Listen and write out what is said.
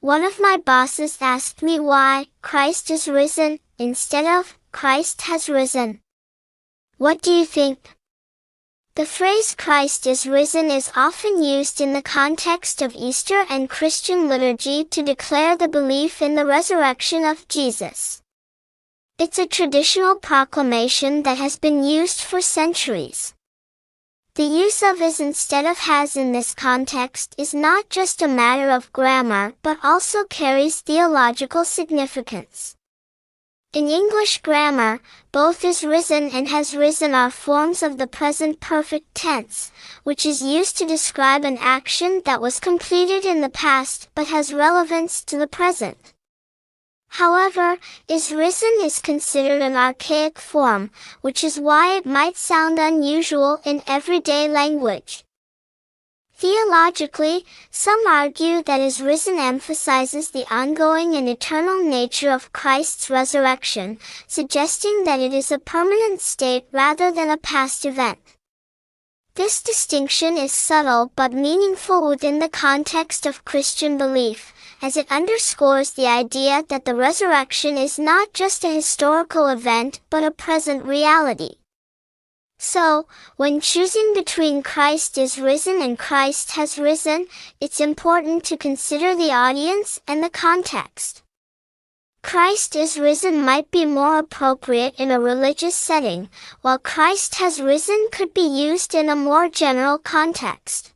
One of my bosses asked me why Christ is risen instead of Christ has risen. What do you think? The phrase Christ is risen is often used in the context of Easter and Christian liturgy to declare the belief in the resurrection of Jesus. It's a traditional proclamation that has been used for centuries. The use of is instead of has in this context is not just a matter of grammar but also carries theological significance. In English grammar, both is risen and has risen are forms of the present perfect tense, which is used to describe an action that was completed in the past but has relevance to the present. However, is risen is considered an archaic form, which is why it might sound unusual in everyday language. Theologically, some argue that is risen emphasizes the ongoing and eternal nature of Christ's resurrection, suggesting that it is a permanent state rather than a past event. This distinction is subtle but meaningful within the context of Christian belief, as it underscores the idea that the resurrection is not just a historical event but a present reality. So, when choosing between Christ is risen and Christ has risen, it's important to consider the audience and the context. Christ is risen might be more appropriate in a religious setting, while Christ has risen could be used in a more general context.